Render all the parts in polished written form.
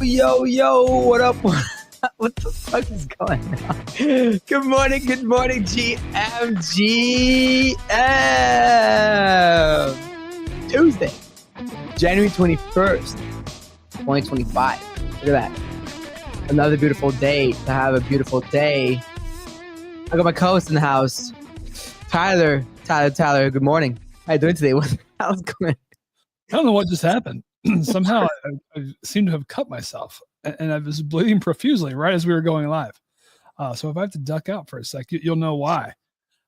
Yo, what up? What the fuck is going on? Good morning, GMGM. Tuesday, January 21st, 2025. Look at that. Another beautiful day to have a beautiful day. I got my co-host in the house. Tyler, good morning. How you doing today? What the hell's going on? I don't know what just happened. Somehow I seem to have cut myself and I was bleeding profusely right as we were going live. So if I have to duck out for a sec, you'll know why.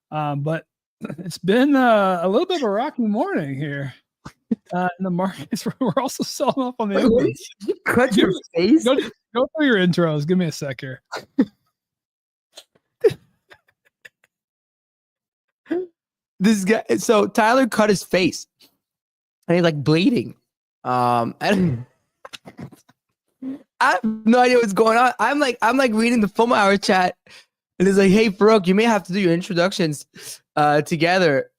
But it's been a little bit of a rocky morning here in the markets. We're also selling off on the opens. You cut your face? Go through your intros. Give me a sec here. This guy, so Tyler cut his face and he's like bleeding. I have no idea what's going on. I'm like reading the FOMO hour chat and it's like, hey Farouk, you may have to do your introductions together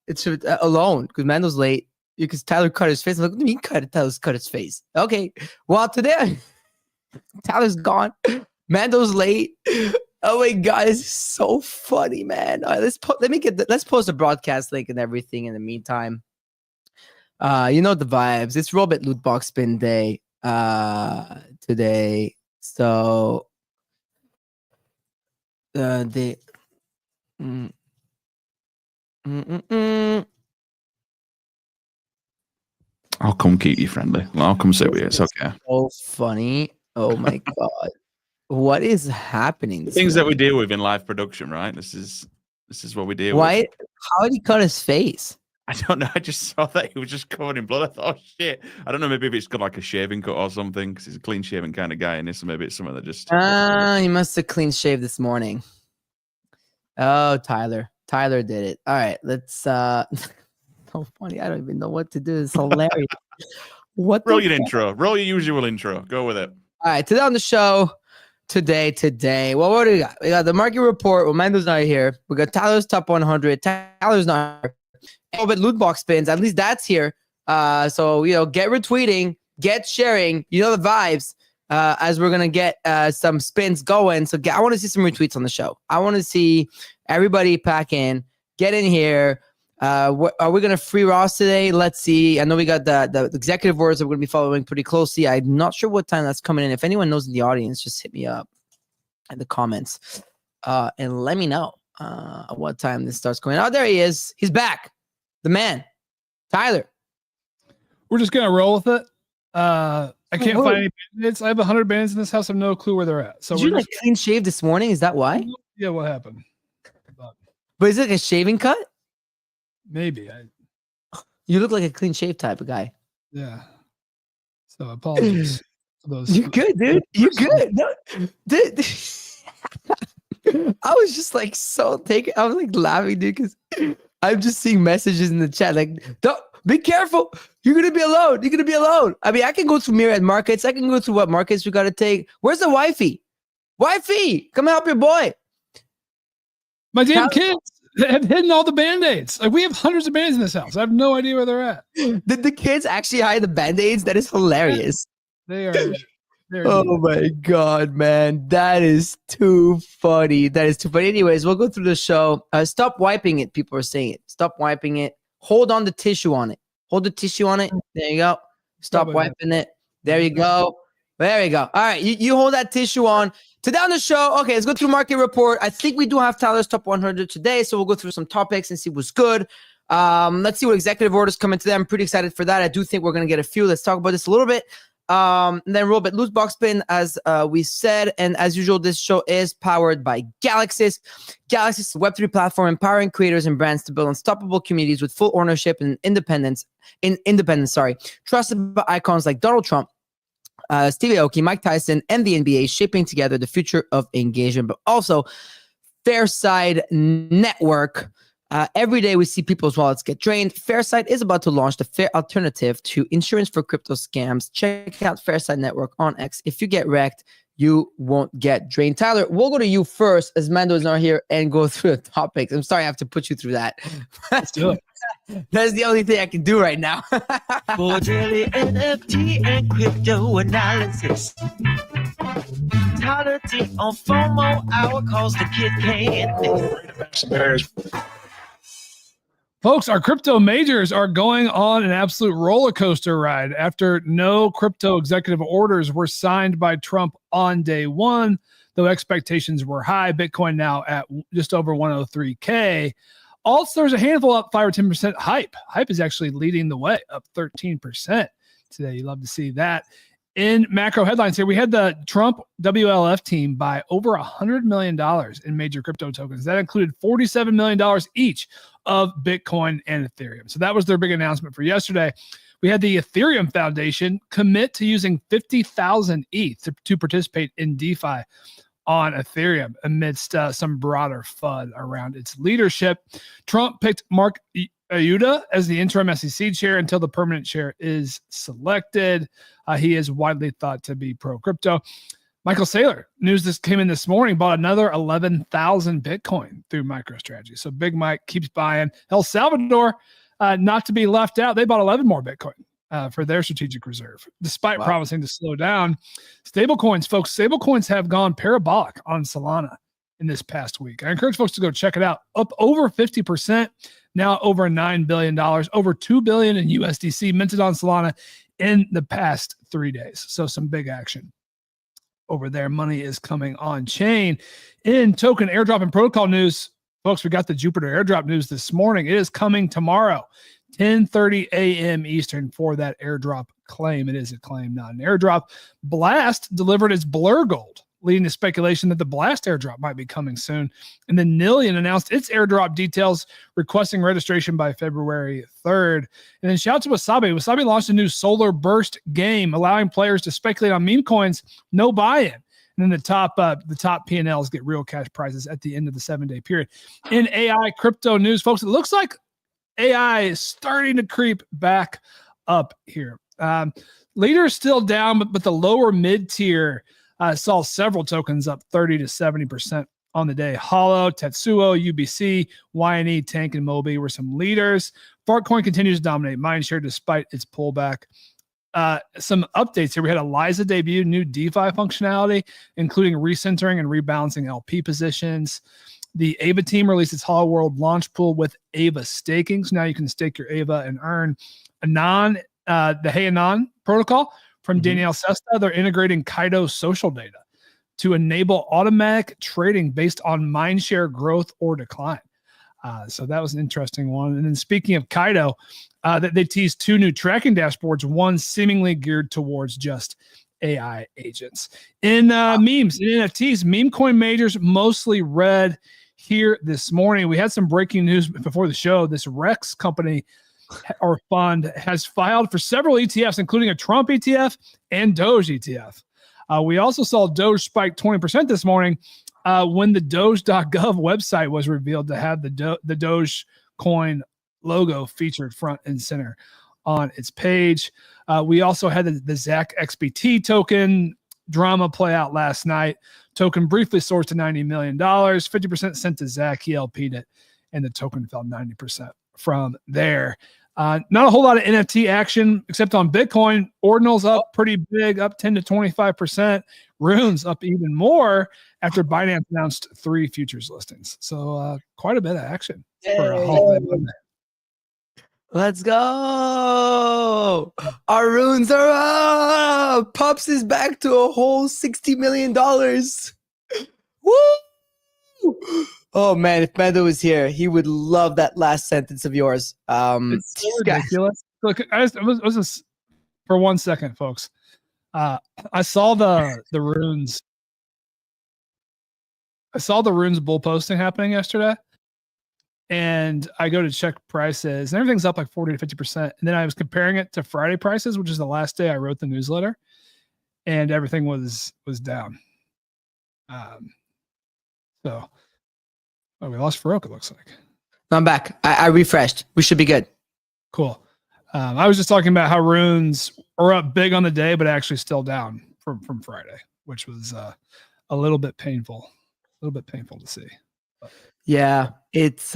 it's alone because Mando's late because Tyler cut his face. I'm like, what do you mean Tyler's cut his face? Okay, well today Tyler's gone, Mando's late. Oh my god, this is so funny, man. All right, let's post a broadcast link and everything in the meantime. You know the vibes. It's Robert loot box spin day today. So I'll come keep you friendly. I'll come sit with you. It's okay. So funny. Oh my god. What is happening? Things that we deal with in live production, right? This is what we deal with. How did he cut his face? I don't know. I just saw that he was just covered in blood. I thought, oh shit. I don't know. Maybe if it's got like a shaving cut or something, because he's a clean shaven kind of guy, and so maybe it's something that just. He must have clean shaved this morning. Oh, Tyler did it. All right, let's. So funny. I don't even know what to do. It's hilarious. Roll your intro. Roll your usual intro. Go with it. All right, today on the show. Today. Well, what do we got? We got the market report. Well, Mando's not here. We got Tyler's top 100. Tyler's not here. Oh, but loot box spins. At least that's here. So get retweeting, get sharing. You know the vibes. As we're gonna get some spins going. So I want to see some retweets on the show. I want to see everybody pack in, get in here. Are we gonna free Ross today? Let's see. I know we got the executive orders that we're gonna be following pretty closely. I'm not sure what time that's coming in. If anyone knows in the audience, just hit me up in the comments and let me know what time this starts going. Oh, there he is. He's back. The man, Tyler. We're just gonna roll with it. I can't find any bandits. I have 100 bandits in this house. I have no clue where they're at. So did you clean shave this morning? Is that why? Yeah, what happened? But is it like a shaving cut? Maybe. You look like a clean shave type of guy. Yeah. So apologies for those. You good, dude? You good? No, dude. I was just like I was like laughing, dude, because I'm just seeing messages in the chat like, don't be careful. You're gonna be alone. I mean, I can go through Myriad markets. I can go through what markets we gotta take. Where's the wifey? Wifey, come help your boy. My damn kids have hidden all the band-aids. Like, we have hundreds of band-aids in this house. I have no idea where they're at. Did the kids actually hide the band-aids? That is hilarious. They are. Oh my god, man. That is too funny. Anyways, we'll go through the show. Stop wiping it. People are saying it. Stop wiping it. Hold on the tissue on it. Hold the tissue on it. There you go. Stop wiping it. There you go. All right. You hold that tissue on. Today on the show, okay, let's go through market report. I think we do have Tyler's top 100 today, so we'll go through some topics and see what's good. Let's see what executive orders come in today. I'm pretty excited for that. I do think we're going to get a few. Let's talk about this a little bit. And then roll bit loot box spin, as we said. And as usual, this show is powered by Galaxis. Galaxis is a Web3 platform empowering creators and brands to build unstoppable communities with full ownership and independence. Trusted by icons like Donald Trump, Steve Aoki, Mike Tyson, and the NBA, shaping together the future of engagement, but also Fairside Network. Every day we see people's wallets get drained. Fairside is about to launch the fair alternative to insurance for crypto scams. Check out Fairside Network on X. If you get wrecked, you won't get drained. Tyler, we'll go to you first as Mando is not here and go through the topics. I'm sorry I have to put you through that. Let's do it. That's the only thing I can do right now. For daily NFT and crypto analysis. Tyler D on FOMO hour cause the kid can't miss. Folks, our crypto majors are going on an absolute roller coaster ride after no crypto executive orders were signed by Trump on day one, though expectations were high. Bitcoin now at just over 103K. Also, there's a handful up 5 or 10%. Hype is actually leading the way, up 13% today. You love to see that. In macro headlines here, we had the Trump WLF team buy over $100 million in major crypto tokens. That included $47 million each of Bitcoin and Ethereum. So that was their big announcement for yesterday. We had the Ethereum Foundation commit to using 50,000 ETH to participate in DeFi on Ethereum amidst some broader FUD around its leadership. Trump picked Mark Uyeda as the interim SEC chair until the permanent chair is selected. He is widely thought to be pro-crypto. Michael Saylor, news this came in this morning, bought another 11,000 Bitcoin through MicroStrategy. So Big Mike keeps buying. El Salvador, not to be left out, they bought 11 more Bitcoin for their strategic reserve, despite promising to slow down. Stablecoins, folks, stablecoins have gone parabolic on Solana in this past week. I encourage folks to go check it out. Up over 50%, now over $9 billion, over $2 billion in USDC minted on Solana in the past 3 days. So some big action over there. Money is coming on chain. In token airdrop and protocol news, folks, we got the Jupiter airdrop news this morning. It is coming tomorrow, 10:30 a.m. Eastern for that airdrop claim. It is a claim, not an airdrop. Blast delivered its Blur Gold, leading to speculation that the Blast airdrop might be coming soon. And then Nillion announced its airdrop details, requesting registration by February 3rd. And then shout out to Wasabi. Wasabi launched a new Solar Burst game, allowing players to speculate on meme coins, no buy-in. And then the top P&Ls get real cash prizes at the end of the 7-day period. In AI crypto news, folks, it looks like AI is starting to creep back up here. Leaders still down, but the lower mid-tier saw several tokens up 30 to 70% on the day. Hollow, Tetsuo, UBC, YNE, Tank, and Mobi were some leaders. Fartcoin continues to dominate mindshare despite its pullback. Some updates here. We had Eliza debut new DeFi functionality, including recentering and rebalancing LP positions. The Ava team released its Hollow World launch pool with Ava staking. So now you can stake your Ava and earn Anon, the Hey Anon protocol from Danielle Sesta. They're integrating Kaido social data to enable automatic trading based on mindshare growth or decline. So that was an interesting one. And then speaking of Kaido, they teased 2 new tracking dashboards, one seemingly geared towards just AI agents. In memes, in NFTs, meme coin majors mostly red here this morning. We had some breaking news before the show. This Rex company or fund has filed for several ETFs, including a Trump ETF and Doge ETF. We also saw Doge spike 20% this morning when the Doge.gov website was revealed to have the Dogecoin logo featured front and center on its page. We also had the ZAC XBT token drama play out last night. Token briefly soared to $90 million, 50% sent to ZAC. He LP'd it, and the token fell 90% from there. Not a whole lot of NFT action except on Bitcoin. Ordinal's up pretty big, up 10 to 25%. Runes up even more after Binance announced 3 futures listings. So quite a bit of action for a holiday Monday. Let's go. Our runes are up. Pups is back to a whole $60 million. Woo! Oh man, if Mando was here, he would love that last sentence of yours. It's so ridiculous. Look, I was just for 1 second, folks. I saw the runes. I saw the runes bull posting happening yesterday, and I go to check prices, and everything's up like 40 to 50%. And then I was comparing it to Friday prices, which is the last day I wrote the newsletter, and everything was down. So. Oh, we lost Farouk, it looks like. I'm back. I refreshed. We should be good. Cool. I was just talking about how runes are up big on the day, but actually still down from Friday, which was a little bit painful to see. Yeah, it's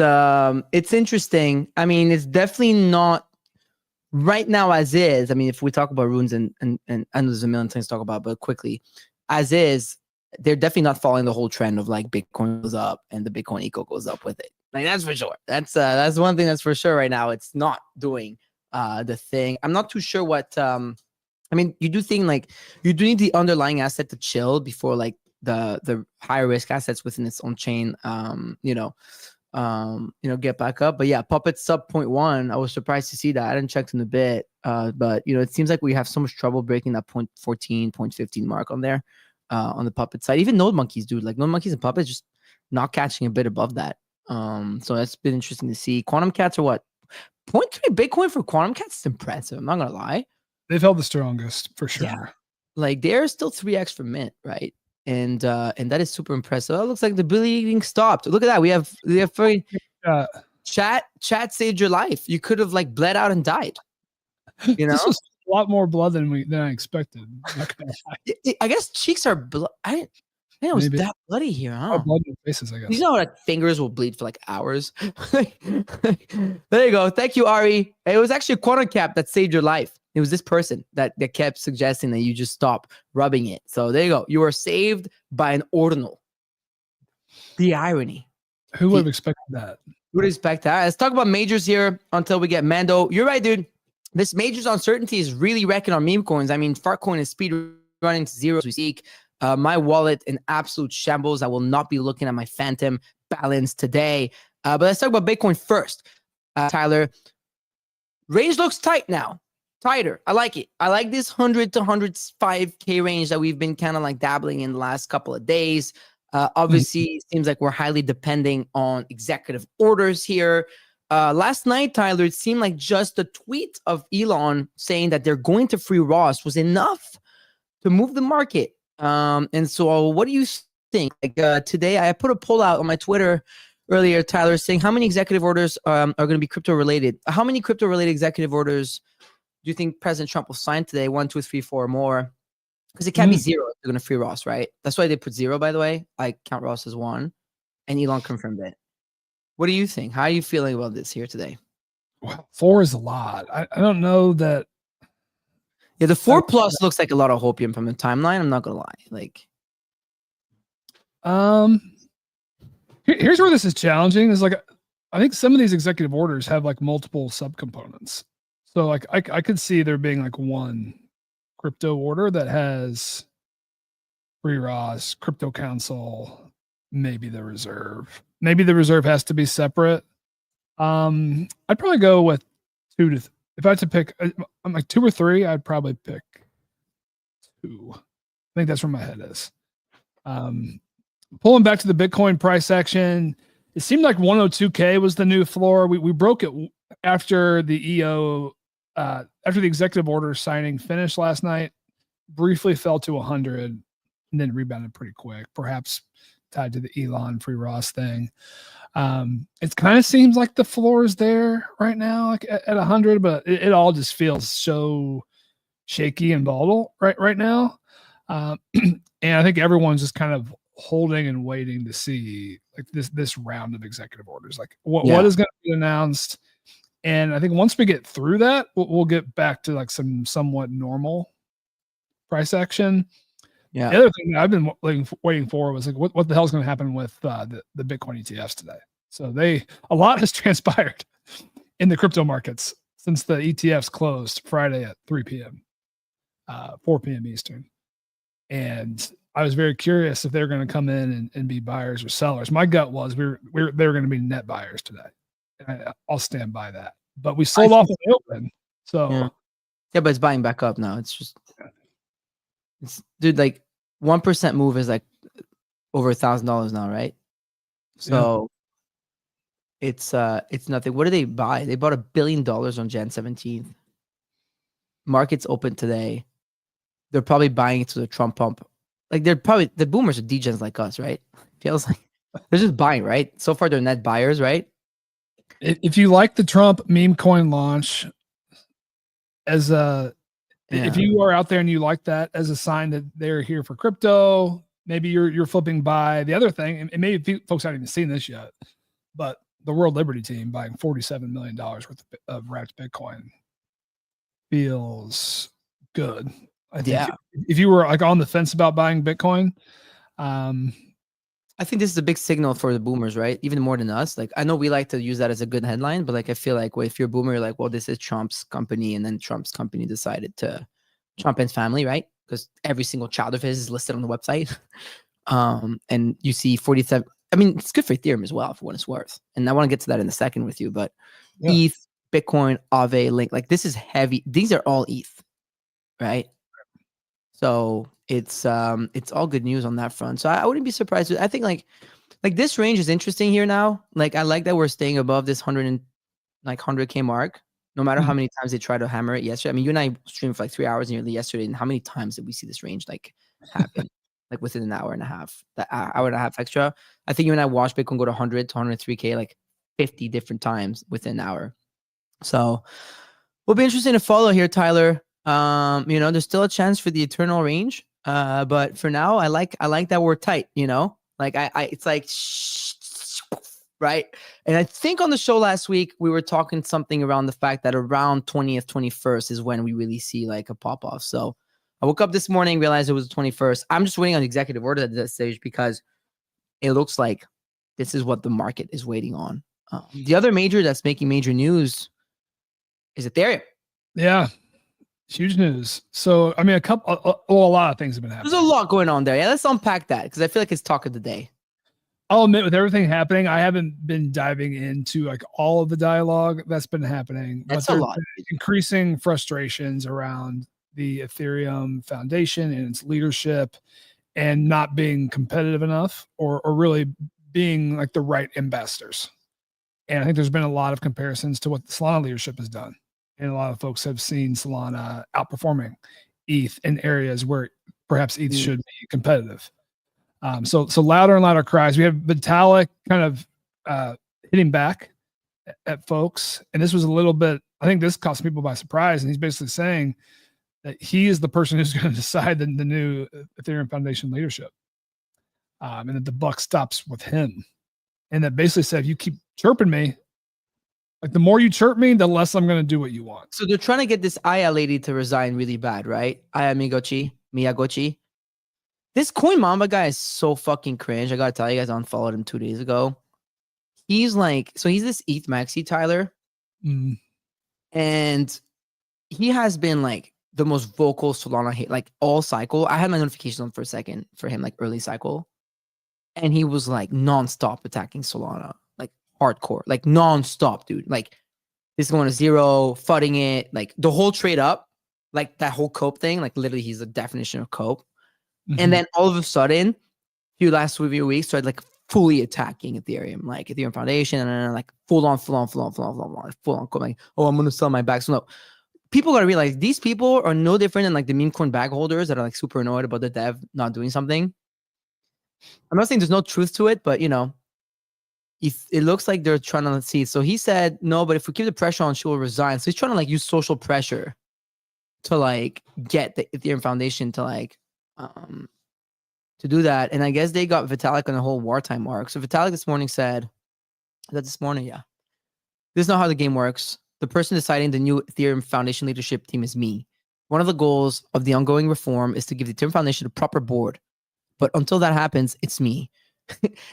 interesting. I mean, it's definitely not right now as is. I mean, if we talk about runes and I know there's a million things to talk about, but quickly, as is, they're definitely not following the whole trend of like Bitcoin goes up and the Bitcoin eco goes up with it. Like that's for sure. That's one thing that's for sure right now. It's not doing the thing. I'm not too sure what I mean, you do think like you do need the underlying asset to chill before like the higher risk assets within its own chain get back up. But yeah, Puppet sub 0.1. I was surprised to see that. I didn't check in a bit. But it seems like we have so much trouble breaking that 0.14, 0.15 mark on there on the Puppet side. Even Node Monkeys, dude. Like Node Monkeys and Puppets just not catching a bit above that. So that's been interesting to see. Quantum Cats are what? 0.3 Bitcoin for Quantum Cats is impressive. I'm not gonna lie. They've held the strongest for sure. Yeah. Like they're still 3x from mint, right? And that is super impressive. It looks like the bleeding stopped. Look at that. We have very chat saved your life. You could have like bled out and died. This was a lot more blood than I expected. I guess cheeks are blood. I didn't know it was that bloody here, huh? Blood in the faces, I guess. You know, like fingers will bleed for like hours. There you go. Thank you, Ari. It was actually a quantum cap that saved your life. It was this person that kept suggesting that you just stop rubbing it. So there you go. You were saved by an ordinal. The irony. Who would have expected that? Who would expect that? Let's talk about majors here until we get Mando. You're right, dude. This majors uncertainty is really wrecking our meme coins. I mean, Fartcoin is speed running to zero as we speak. My wallet in absolute shambles. I will not be looking at my Phantom balance today. But let's talk about Bitcoin first. Tyler, range looks tight now. Tighter. I like it. I like this 100 to 105K range that we've been kind of like dabbling in the last couple of days. Obviously, it seems like we're highly depending on executive orders here. Last night, Tyler, it seemed like just a tweet of Elon saying that they're going to free Ross was enough to move the market. And so what do you think? Like today, I put a poll out on my Twitter earlier, Tyler, saying how many executive orders are going to be crypto related? How many crypto related executive orders do you think President Trump will sign today? 1, 2, 3, 4 more? Because it can't be 0 if they're going to free Ross, right? That's why they put 0, by the way. I count Ross as 1. And Elon confirmed it. What do you think? How are you feeling about this here today? Well, 4 is a lot. I don't know that. Yeah, the 4 plus looks like a lot of hopium from the timeline. I'm not going to lie. Like, here's where this is challenging. Is like, I think some of these executive orders have like multiple subcomponents. So like I could see there being like one crypto order that has free Ross, crypto council, maybe the reserve. Maybe the reserve has to be separate. I'd probably go with 2 to if I had to pick, I'm like 2 or 3, I'd probably pick 2. I think that's where my head is. Pulling back to the Bitcoin price action, it seemed like 102K was the new floor. We broke it after the EO, after the executive order signing finished last night, briefly fell to 100 and then rebounded pretty quick, perhaps tied to the Elon free Ross thing. It kind of seems like the floor is there right now, like at 100, but it all just feels so shaky and volatile right now. And I think everyone's just kind of holding and waiting to see like this round of executive orders, like what is going to be announced. And I think once we get through that, we'll get back to like some somewhat normal price action. Yeah. The other thing that I've been waiting for was like, what the hell is going to happen with the Bitcoin ETFs today? So a lot has transpired in the crypto markets since the ETFs closed Friday at 3 p.m., 4 p.m. Eastern. And I was very curious if they're going to come in and be buyers or sellers. My gut was they were going to be net buyers today. And I'll stand by that. But we sold off in the open. So yeah, but it's buying back up now. It's just dude, like 1% move is like over $1,000 now, right? So it's nothing. What did they buy? They bought $1 billion on Jan 17th. Market's open today. They're probably buying it to the Trump pump. Like they're probably the boomers are degens like us, right? Feels like they're just buying, right? So far they're net buyers, right? If you like the Trump meme coin launch as a If you are out there and you like that as a sign that they're here for crypto, maybe you're flipping by the other thing, and maybe folks haven't even seen this yet, but the World Liberty team buying $47 million worth of wrapped Bitcoin feels good. I think if you were like on the fence about buying Bitcoin, I think this is a big signal for the boomers, right? Even more than us. Like, I know we like to use that as a good headline, but like, I feel like, well, if you're a boomer, you're like, well, this is Trump's company. And then Trump's company decided to, Trump and his family, right? Because every single child of his is listed on the website. And you see 47, I mean, it's good for Ethereum as well, for what it's worth. And I want to get to that in a second with you, but ETH, Bitcoin, Aave, Link, like this is heavy. These are all ETH, right? So it's all good news on that front. So I wouldn't be surprised. I think like this range is interesting here now. Like I like that we're staying above this 100K mark, no matter how many times they try to hammer it yesterday. I mean, you and I streamed for like 3 hours nearly yesterday, and how many times did we see this range like happen? Like within an hour and a half, that hour and a half extra. I think you and I watched Bitcoin go to 100 to 103K like 50 different times within an hour. So will be interesting to follow here, Tyler. You know, there's still a chance for the eternal range. But for now, I like that we're tight, you know, like it's like, right. And I think on the show last week, we were talking something around the fact that around 20th, 21st is when we really see like a pop off. So I woke up this morning, realized it was the 21st. I'm just waiting on the executive order at this stage because it looks like this is what the market is waiting on. The other major that's making major news is Ethereum. Yeah. Huge news. So, I mean, a lot of things have been happening. There's a lot going on there. Yeah, let's unpack that because I feel like it's talk of the day. I'll admit, with everything happening, I haven't been diving into like all of the dialogue that's been happening. That's a lot. Increasing frustrations around the Ethereum Foundation and its leadership and not being competitive enough or really being like the right ambassadors. And I think there's been a lot of comparisons to what the Solana leadership has done. And a lot of folks have seen Solana outperforming ETH in areas where perhaps ETH should be competitive. So louder and louder cries. We have Vitalik kind of hitting back at folks. And this was a little bit, I think this caught some people by surprise. And he's basically saying that he is the person who's going to decide the new Ethereum Foundation leadership. And that the buck stops with him. And that basically said, if you keep chirping me, like the more you chirp me, the less I'm going to do what you want. So they're trying to get this Aya lady to resign really bad, right? Aya Miyagochi. This Coin Mamba guy is so fucking cringe. I got to tell you guys, I unfollowed him 2 days ago. He's like, so he's this ETH maxi, Tyler. And he has been like the most vocal Solana hate, like all cycle. I had my notifications on for a second for him, like early cycle. And he was like nonstop attacking Solana. Hardcore, like nonstop, dude. Like this is going to zero, fudding it, like the whole trade up, like that whole cope thing. Like literally, he's the definition of cope. And then all of a sudden, last few weeks, started like fully attacking Ethereum, like Ethereum Foundation, and like full on cope. Like, oh, I'm gonna sell my bags. So no, people gotta realize these people are no different than like the meme coin bag holders that are like super annoyed about the dev not doing something. I'm not saying there's no truth to it, but you know. It looks like they're trying to see. So he said, no, but if we keep the pressure on, she will resign. So he's trying to like use social pressure to like get the Ethereum Foundation to like to do that. And I guess they got Vitalik on the whole wartime mark. So Vitalik this morning said that this morning, yeah, this is not how the game works. The person deciding the new Ethereum Foundation leadership team is me. One of the goals of the ongoing reform is to give the Ethereum Foundation a proper board. But until that happens, it's me.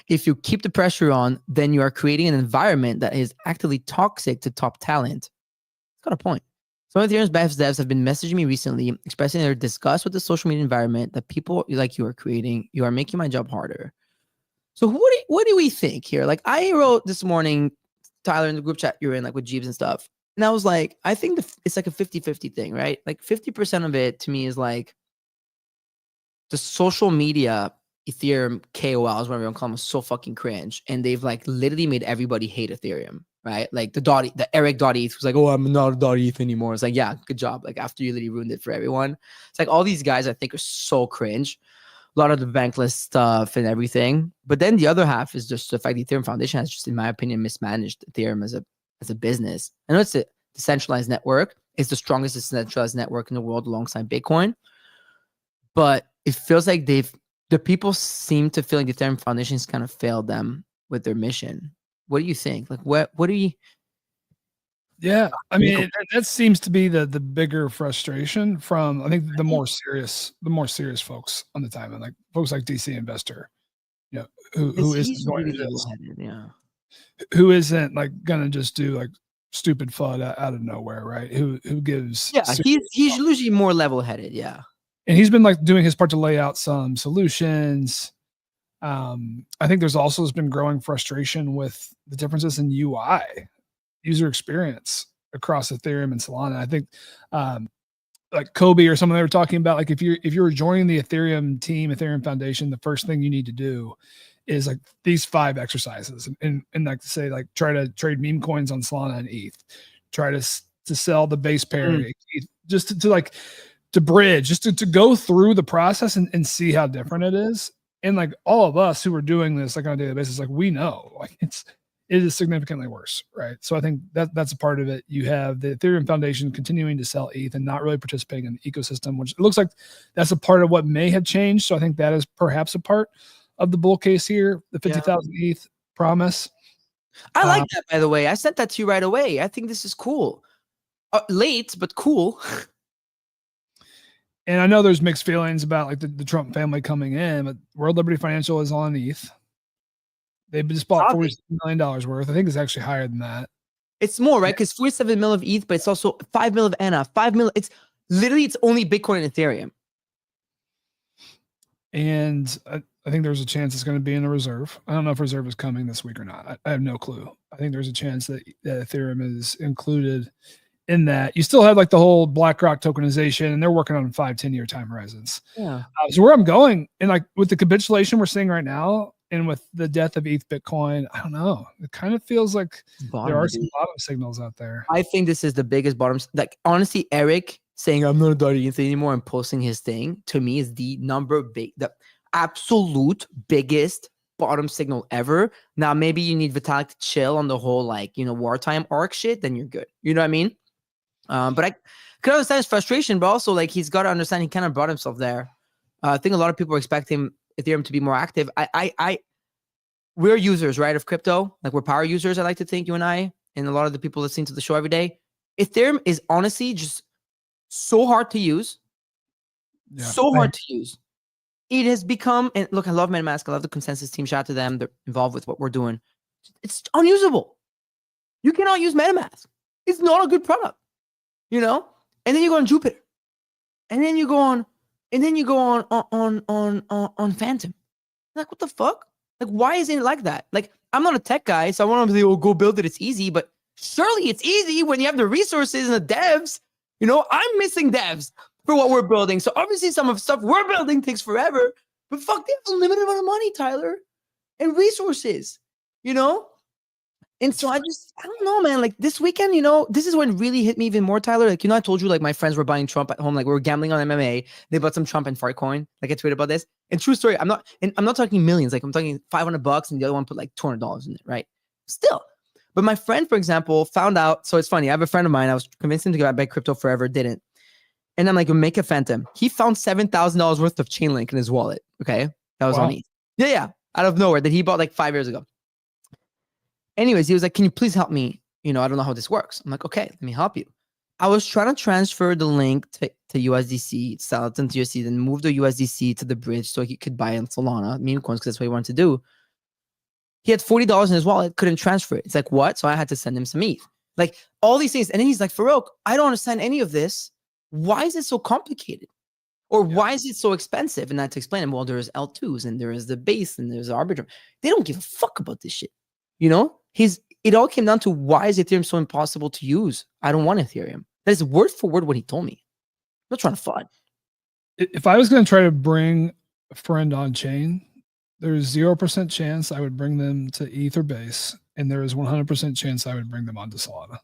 If you keep the pressure on, then you are creating an environment that is actively toxic to top talent. It's got a point. Some of Ethereum's best devs have been messaging me recently, expressing their disgust with the social media environment that people like you are creating. You are making my job harder. So what do we think here? Like I wrote this morning, Tyler, in the group chat you're in, like with Jeeves and stuff. And I was like, I think it's like a 50-50 thing, right? Like 50% of it to me is like the social media Ethereum KOLs, whatever you want to call them, was so fucking cringe. And they've like literally made everybody hate Ethereum, right? Like the Eric.eth was like, oh, I'm not a .eth anymore. It's like, yeah, good job. Like after you literally ruined it for everyone. It's like all these guys I think are so cringe. A lot of the bankless stuff and everything. But then the other half is just the fact the Ethereum Foundation has just, in my opinion, mismanaged Ethereum as a business. I know it's a decentralized network, It's the strongest decentralized network in the world alongside Bitcoin. But it feels like the people seem to feel like the Ethereum Foundation's kind of failed them with their mission. What do you think? Like, what do you? Yeah, I mean, that seems to be the bigger frustration from, I think, the more serious folks on the time, and like folks like DC Investor, you know, who isn't going to just, who isn't like gonna just do like stupid FUD out of nowhere, right? Who gives? Yeah, he's usually more level-headed. Yeah, and he's been like doing his part to lay out some solutions. I think there's also been growing frustration with the differences in UI, user experience across Ethereum and Solana. I think like Kobe or someone, they were talking about, like, if you're joining the Ethereum team, Ethereum Foundation, the first thing you need to do is like these 5 exercises, and like to say, like, try to trade meme coins on Solana and ETH, try to sell the base pair, just to bridge, just to go through the process and see how different it is. And like all of us who are doing this like on a daily basis, like we know, like it is significantly worse, right? So I think that's a part of it. You have the Ethereum Foundation continuing to sell ETH and not really participating in the ecosystem, which it looks like that's a part of what may have changed. So I think that is perhaps a part of the bull case here, the 50,000 ETH promise. I like that, by the way. I sent that to you right away. I think this is cool. Late, but cool. And I know there's mixed feelings about like the Trump family coming in, but World Liberty Financial is on ETH. They just bought $47 million worth. I think it's actually higher than that. It's more, right? Because 47 mil of ETH, but it's also 5 mil of ANA, 5 mil. It's literally, it's only Bitcoin and Ethereum. And I think there's a chance it's going to be in the reserve. I don't know if reserve is coming this week or not. I have no clue. I think there's a chance that Ethereum is included in that. You still have like the whole BlackRock tokenization, and they're working on 5-10 year time horizons. Yeah. So where I'm going, and like with the capitulation we're seeing right now, and with the death of ETH Bitcoin, I don't know. It kind of feels like there are some bottom signals out there. I think this is the biggest bottom. Like, honestly, Eric saying I'm not doing ETH anymore and posting his thing, to me, is the absolute biggest bottom signal ever. Now, maybe you need Vitalik to chill on the whole, like, you know, wartime arc shit, then you're good. You know what I mean? But I could understand his frustration, but also, like, he's got to understand he kind of brought himself there. I think a lot of people are expecting Ethereum to be more active. We're users, right, of crypto. Like, we're power users, I like to think, you and I, and a lot of the people listening to the show every day. Ethereum is honestly just so hard to use. Yeah, so hard to use. It has become, and look, I love MetaMask. I love the consensus team. Shout out to them. They're involved with what we're doing. It's unusable. You cannot use MetaMask. It's not a good product, you know? And then you go on Jupiter. And then you go on, on Phantom. Like, what the fuck? Like, why isn't it like that? Like, I'm not a tech guy, so I want to say, oh, go build it. It's easy. But surely it's easy when you have the resources and the devs. You know, I'm missing devs for what we're building. So obviously some of the stuff we're building takes forever. But fuck, they have a limited amount of money, Tyler, and resources, you know? And so I don't know, man. Like, this weekend, you know, this is when it really hit me even more, Tyler. Like, you know, I told you, like, my friends were buying Trump at home. Like, we were gambling on MMA. They bought some Trump and Farcoin. Like, I tweeted about this. And true story, I'm not talking millions. Like, I'm talking $500, and the other one put like $200 in it, right? Still. But my friend, for example, found out. So it's funny. I have a friend of mine. I was convinced him to go buy crypto forever. Didn't. And I'm like, make a Phantom. He found $7,000 worth of Chainlink in his wallet. Okay. That was on ETH. Yeah. Out of nowhere, that he bought like 5 years ago. Anyways, he was like, can you please help me? You know, I don't know how this works. I'm like, okay, let me help you. I was trying to transfer the link to USDC, sell it into USDC, then move the USDC to the bridge so he could buy on Solana meme coins, because that's what he wanted to do. He had $40 in his wallet, couldn't transfer it. It's like, what? So I had to send him some ETH. Like, all these things. And then he's like, Farouk, I don't understand any of this. Why is it so complicated? Or why is it so expensive? And I had to explain him, well, there's L2s and there is the base and there's the arbiter. They don't give a fuck about this shit. You know? It all came down to, why is Ethereum so impossible to use? I don't want Ethereum. That is word for word what he told me. I'm not trying to FUD. If I was going to try to bring a friend on chain, there's 0% chance I would bring them to ETH or base, and there is 100% chance I would bring them onto Solana.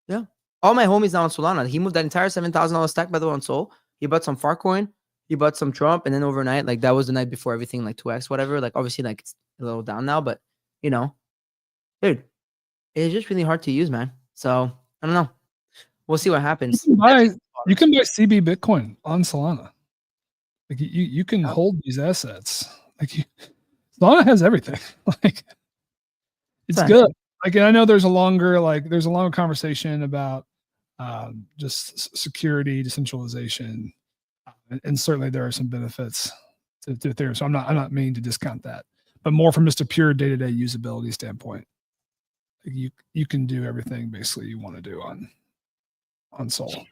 Yeah. All my homies now on Solana. He moved that entire $7,000 stack, by the way, on Sol. He bought some Farcoin, he bought some Trump, and then overnight, like, that was the night before everything, like 2x, whatever. Like, obviously, like, it's a little down now, but, you know, dude, it's just really hard to use, man. So I don't know. we'll see what happens. You can buy CB Bitcoin on Solana. Like you can hold these assets. Like Solana has everything. Like it's Fine. good. Like, and I know there's a longer conversation about just security, decentralization, and certainly there are some benefits to Ethereum. So I'm not meaning to discount that, but more from just a pure day-to-day usability standpoint. Like you can do everything basically you want to do on Sol.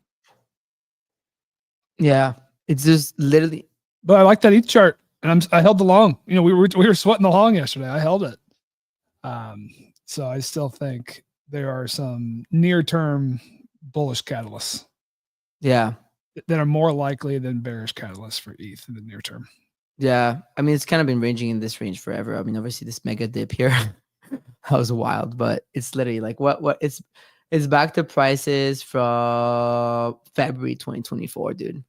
Yeah, it's just literally. But I like that ETH chart, and I held the long. You know, we were sweating the long yesterday. I held it. So I still think there are some near-term bullish catalysts. Yeah, that are more likely than bearish catalysts for ETH in the near term. Yeah, I mean, it's kind of been ranging in this range forever. I mean, obviously this mega dip here, that was wild, but it's literally like what it's back to prices from February 2024, dude.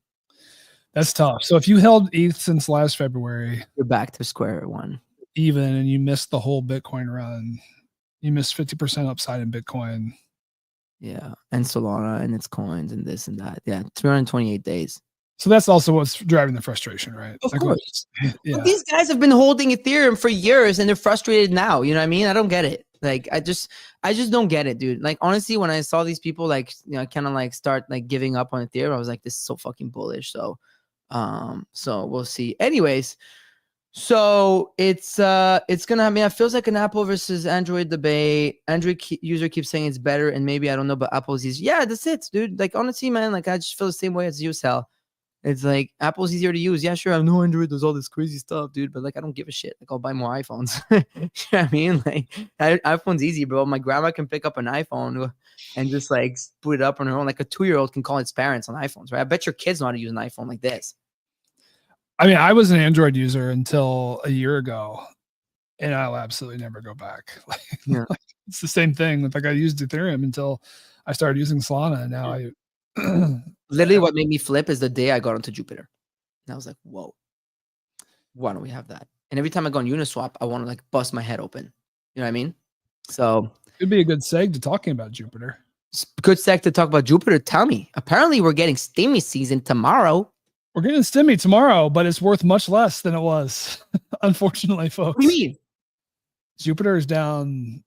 That's tough. So if you held ETH since last February, you're back to square one. Even, and you missed the whole Bitcoin run, you missed 50% upside in Bitcoin. Yeah, and Solana and its coins and this and that. Yeah, 328 days. So that's also what's driving the frustration, right? Of like, course. Yeah. But these guys have been holding Ethereum for years and they're frustrated now. You know what I mean? I don't get it. Like, I just don't get it, dude. Like, honestly, when I saw these people, like, you know, kind of like start like giving up on Ethereum, I was like, this is so fucking bullish. So we'll see. Anyways, so it's gonna, I mean, it feels like an Apple versus Android debate. Android user keeps saying it's better, and maybe I don't know, but Apple's easy. Yeah, that's it, dude. Like, honestly, man, like I just feel the same way as you, Sal. It's like Apple's easier to use. Yeah, sure. I know Android does all this crazy stuff, dude, but like I don't give a shit. Like I'll buy more iPhones. You know what I mean? Like iPhone's easy, bro. My grandma can pick up an iPhone and just like put it up on her own. Like a 2-year-old can call its parents on iPhones, right? I bet your kids know how to use an iPhone like this. I mean, I was an Android user until a year ago, and I'll absolutely never go back. Yeah. Like, it's the same thing. Like I used Ethereum until I started using Solana, and now I literally what made me flip is the day I got onto Jupiter. And I was like, whoa, why don't we have that? And every time I go on Uniswap, I want to like bust my head open. You know what I mean? So it'd be a good seg to talking about Jupiter. Good seg to talk about Jupiter. Tell me. Apparently we're getting Stimmy season tomorrow. We're getting Stimmy tomorrow, but it's worth much less than it was. Unfortunately, folks. What do you mean? Jupiter is down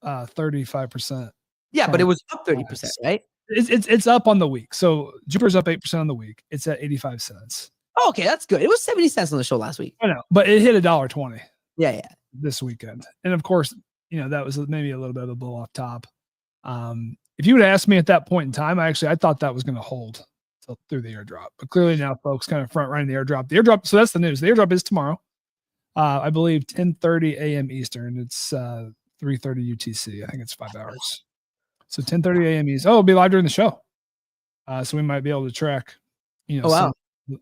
35%. Yeah, but it was up 30%, right? It's up on the week. So Jupiter's up 8% on the week. It's at 85 cents. Oh, okay, that's good. It was 70 cents on the show last week. I know, but it hit $1.20. Yeah. This weekend. And of course, you know, that was maybe a little bit of a blow off top. If you would ask me at that point in time, I thought that was going to hold through the airdrop. But clearly now folks kind of front running the airdrop. The airdrop, so that's the news. The airdrop is tomorrow. I believe 10:30 a.m. Eastern. It's 3:30 UTC. I think it's 5 hours. So 10:30 a.m. East. Oh, it'll be live during the show. So we might be able to track, you know,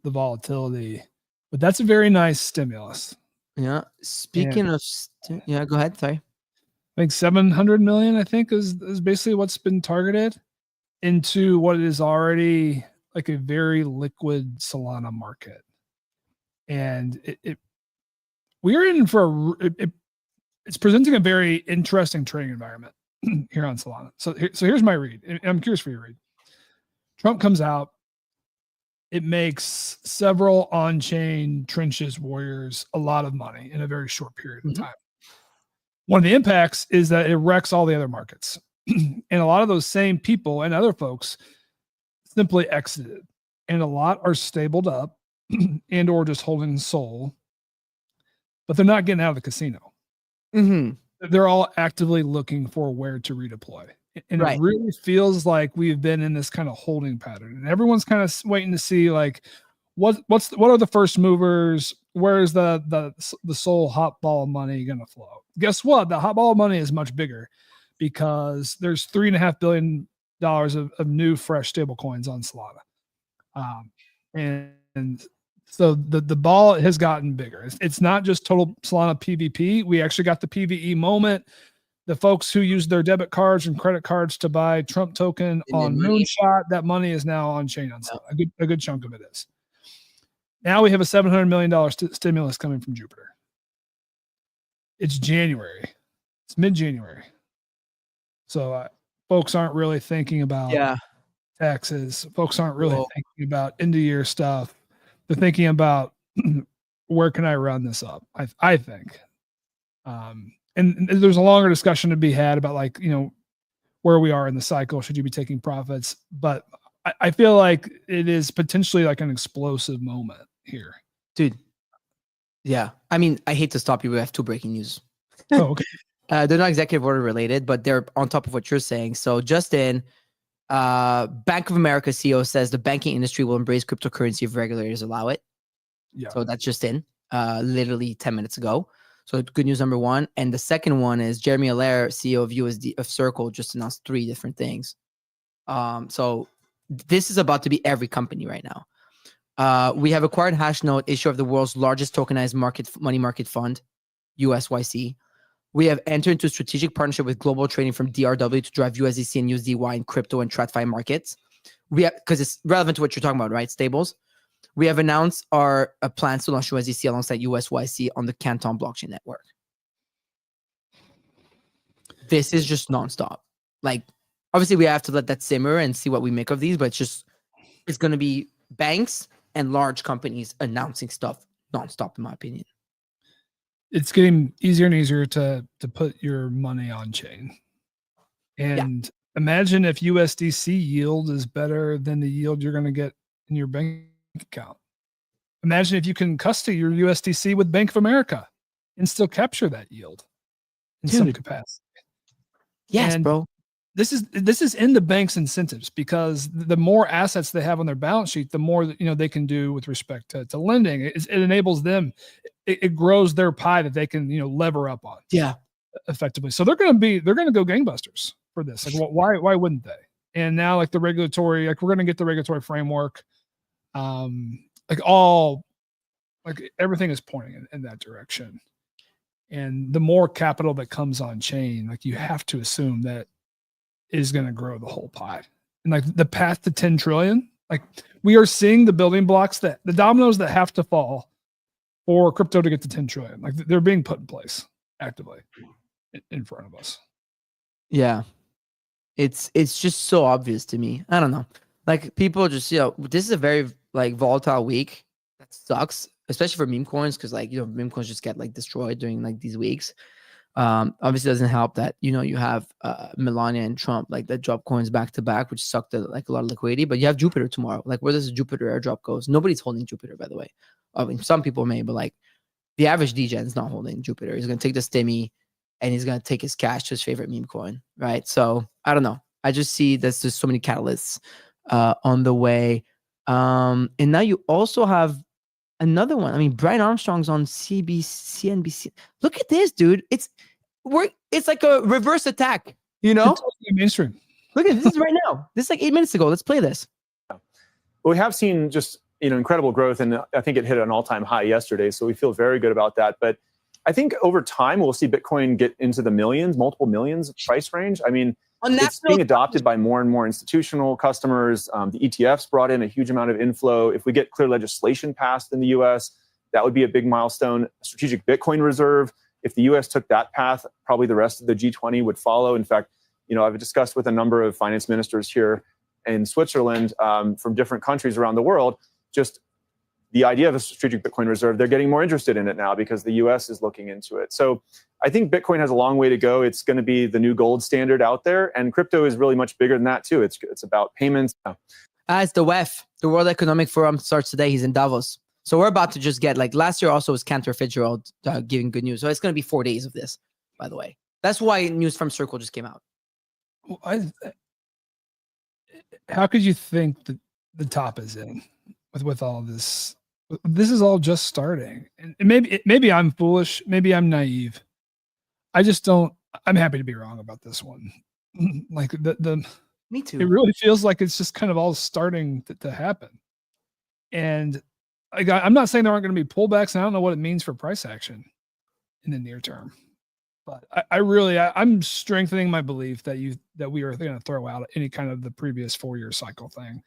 the volatility. But that's a very nice stimulus. Yeah. Speaking of, yeah, go ahead. Sorry. I think 700 million, I think, is basically what's been targeted into what is already like a very liquid Solana market. And we're in for it's presenting a very interesting trading environment here on Solana. So here's my read. And I'm curious for your read. Trump comes out. It makes several on-chain trenches warriors a lot of money in a very short period of time. One of the impacts is that it wrecks all the other markets. And a lot of those same people and other folks simply exited. And a lot are stabled up and or just holding SOL, but they're not getting out of the casino. They're all actively looking for where to redeploy. And it really feels like we've been in this kind of holding pattern. And everyone's kind of waiting to see like what are the first movers? Where is the SOL hot ball money going to flow? Guess what? The hot ball money is much bigger because there's $3.5 billion of new fresh stable coins on Solana. And so the ball has gotten bigger. It's not just total Solana PvP. We actually got the PvE moment. The folks who use their debit cards and credit cards to buy Trump token on Moonshot, that money is now on chain on Solana. A good chunk of it is. Now we have a $700 million stimulus coming from Jupiter. It's January. It's mid-January. So folks aren't really thinking about Yeah. taxes. Folks aren't really Whoa. thinking about end of year stuff. They're thinking about where can I run this up? I think. And there's a longer discussion to be had about like, where we are in the cycle. Should you be taking profits? But I feel like it is potentially like an explosive moment here. Dude. Yeah. I mean, I hate to stop you. We have 2 breaking news. Oh, okay. They're not executive order related, but they're on top of what you're saying. So just in, Bank of America CEO says the banking industry will embrace cryptocurrency if regulators allow it. Yeah. So that's just in, literally 10 minutes ago. So good news number 1. And the second one is Jeremy Allaire, CEO of USD of Circle, just announced 3 different things. So this is about to be every company right now. We have acquired Hashnote, issuer of the world's largest tokenized money market fund, USYC. We have entered into a strategic partnership with Global Trading from DRW to drive USDC and USDY in crypto and TradFi markets. We have, because it's relevant to what you're talking about, right? Stables. We have announced our plans to launch USDC alongside USYC on the Canton blockchain network. This is just nonstop. Like, obviously, we have to let that simmer and see what we make of these, but it's going to be banks and large companies announcing stuff nonstop, in my opinion. It's getting easier and easier to put your money on chain. And imagine if USDC yield is better than the yield you're going to get in your bank account. Imagine if you can custody your USDC with Bank of America and still capture that yield in some capacity. Yes, and bro. This is in the bank's incentives, because the more assets they have on their balance sheet, the more they can do with respect to lending. It enables them. It grows their pie that they can lever up on. Yeah, effectively. So they're going to go gangbusters for this. Like, why wouldn't they? And now, like, we're going to get the regulatory framework. Everything is pointing in that direction. And the more capital that comes on chain, like, you have to assume that is going to grow the whole pie. And like the path to 10 trillion, like, we are seeing the building blocks, that the dominoes that have to fall for crypto to get to 10 trillion. Like, they're being put in place actively in front of us. Yeah. It's just so obvious to me. I don't know. Like, people just, this is a very like volatile week. That sucks, especially for meme coins, because meme coins just get like destroyed during like these weeks. Obviously doesn't help that you have Melania and Trump like that drop coins back to back, which sucked like a lot of liquidity. But you have Jupiter tomorrow. Like, where does the Jupiter airdrop goes? Nobody's holding Jupiter, by the way. I mean, some people may, but like the average DGen is not holding Jupiter. He's gonna take the stimmy and he's gonna take his cash to his favorite meme coin, right? So I don't know. I just see there's just so many catalysts on the way. And now you also have another one. I mean, Brian Armstrong's on CNBC. Look at this, dude. It's like a reverse attack, It's totally mainstream. Look at this is right now. This is like 8 minutes ago. Let's play this. Well, we have seen just incredible growth, and I think it hit an all-time high yesterday, so we feel very good about that. But I think over time we'll see Bitcoin get into the millions, multiple millions price range. I mean, it's being adopted by more and more institutional customers. The ETFs brought in a huge amount of inflow. If we get clear legislation passed in the US, that would be a big milestone. A strategic Bitcoin reserve. If the US took that path, probably the rest of the G20 would follow. In fact, I've discussed with a number of finance ministers here in Switzerland from different countries around the world, just the idea of a strategic Bitcoin reserve. They're getting more interested in it now because the US is looking into it. So I think Bitcoin has a long way to go. It's going to be the new gold standard out there. And crypto is really much bigger than that too. It's about payments. It's the WEF, the World Economic Forum, starts today. He's in Davos. So we're about to just get, like, last year also was Cantor Fitzgerald giving good news. So it's going to be 4 days of this, by the way. That's why news from Circle just came out. Well, how could you think that the top is in with all this? This is all just starting. And maybe I'm foolish. Maybe I'm naive. I just don't. I'm happy to be wrong about this one. Like Me too. It really feels like it's just kind of all starting to happen. And I'm not saying there aren't going to be pullbacks, and I don't know what it means for price action in the near term. But I'm strengthening my belief that we are going to throw out any kind of the previous 4-year cycle thing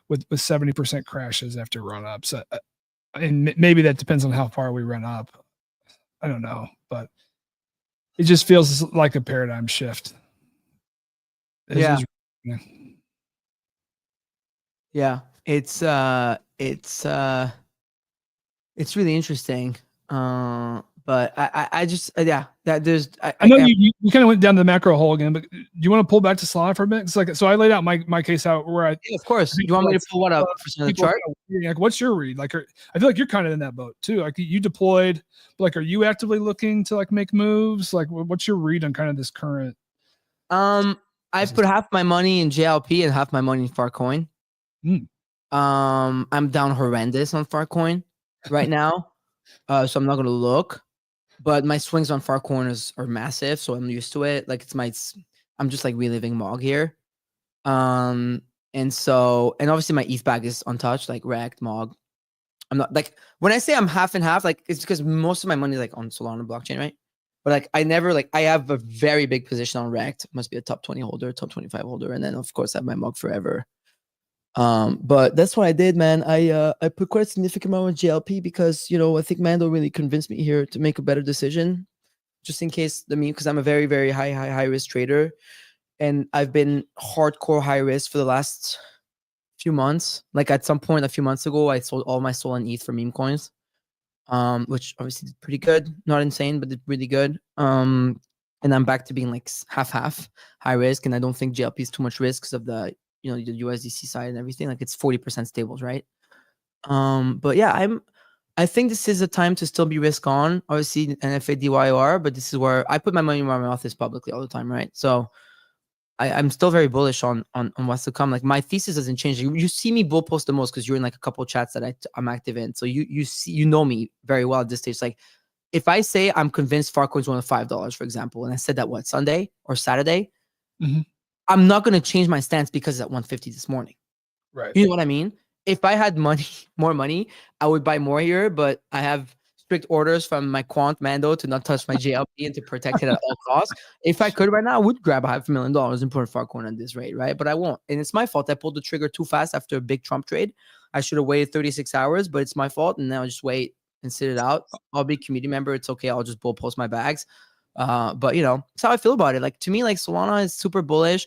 with 70% crashes after run ups. And maybe that depends on how far we run up. I don't know, but it just feels like a paradigm shift Yeah. Yeah. Yeah, it's really interesting. But I just yeah, that there's I know you kind of went down the macro hole again, but do you want to pull back to Solana for a minute? It's like, so I laid out my case out where yeah, of course. Do you want me to pull what up for the chart? Like, what's your read? Like, I feel like you're kind of in that boat too. Like, you deployed, but like, are you actively looking to like make moves? Like, what's your read on kind of this current? I put half my money in JLP and half my money in Farcoin. I'm down horrendous on Farcoin right now, so I'm not gonna look. But my swings on Farcoin are massive, so I'm used to it. Like I'm just like reliving Mog here. And obviously my ETH bag is untouched, like Rect, Mog. I'm not like, when I say I'm half and half, like it's because most of my money is like on Solana blockchain, right? But like I have a very big position on Rect. Must be a top 20 holder, top 25 holder, and then of course I have my Mog forever. But that's what I did, man. I put quite a significant amount of JLP because, you know, I think Mando really convinced me here to make a better decision, just in case because I'm a very, very high risk trader, and I've been hardcore high risk for the last few months. Like at some point a few months ago, I sold all my Sol and ETH for meme coins, which obviously did pretty good, not insane, but did really good. And I'm back to being like half high risk, and I don't think JLP is too much risk because of the, you know, the USDC side and everything. Like it's 40% stables, right? But yeah, I think this is a time to still be risk on. Obviously NFA DYOR, but this is where I put my money where my mouth is publicly all the time, right? So I'm still very bullish on what's to come. Like my thesis doesn't change. You see me bull post the most because you're in like a couple of chats that I'm active in. So you know me very well at this stage. Like if I say I'm convinced Farcoin's one of $5, for example, and I said that Sunday or Saturday, I'm not going to change my stance because it's at 150 this morning. Right. You know what I mean? If I had more money, I would buy more here, but I have strict orders from my quant Mando to not touch my JLP and to protect it at all costs. If I could right now, I would grab $500,000 and put a Farcoin on this rate, right? But I won't. And it's my fault. I pulled the trigger too fast after a big Trump trade. I should have waited 36 hours, but it's my fault. And now I just wait and sit it out. I'll be a community member. It's okay. I'll just bull post my bags. But you know, that's how I feel about it. Like to me, like Solana is super bullish.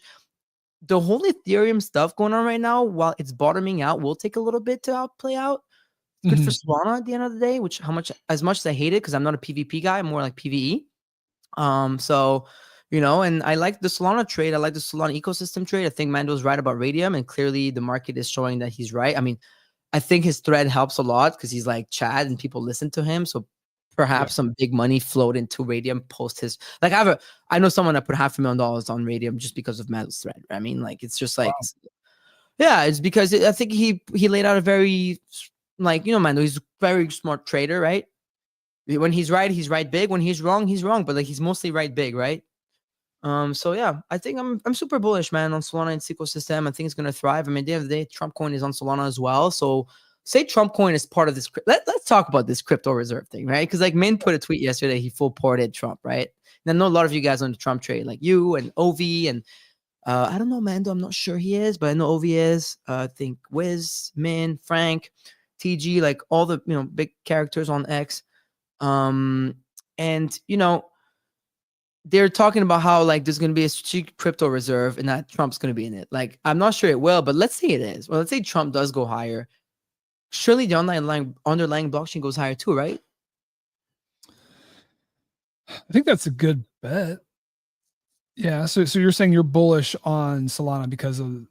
The whole Ethereum stuff going on right now, while it's bottoming out, will take a little bit to play out. Good for Solana at the end of the day, as much as I hate it, because I'm not a PvP guy, I'm more like PvE. So, you know, and I like the Solana trade. I like the Solana ecosystem trade. I think Mando's right about Raydium, and clearly the market is showing that he's right. I mean, I think his thread helps a lot because he's like Chad and people listen to him. So perhaps some big money flowed into Raydium post his, like I know someone that put $500,000 on Raydium just because of Mando's thread. I mean, like, it's just like, yeah, it's because I think he laid out a very, like, you know, Mando, he's a very smart trader, right? When he's right big. When he's wrong, but like he's mostly right big, right? So yeah, I think I'm super bullish, man, on Solana and its ecosystem. I think it's gonna thrive. I mean, at the end of the day, Trumpcoin is on Solana as well. So say Trumpcoin is part of this. Let's talk about this crypto reserve thing, right? Because like Min put a tweet yesterday, he full ported Trump, right? And I know a lot of you guys on the Trump trade, like you and OV and I don't know Mando, I'm not sure he is, but I know OV is. I think Wiz, Min, Frank, TG, like all the, you know, big characters on X. And you know, they're talking about how like there's going to be a strategic crypto reserve and that Trump's going to be in it. Like, I'm not sure it will, but let's say it is. Well, let's say Trump does go higher. Surely the underlying blockchain goes higher too, right? I think that's a good bet. Yeah. So you're saying you're bullish on Solana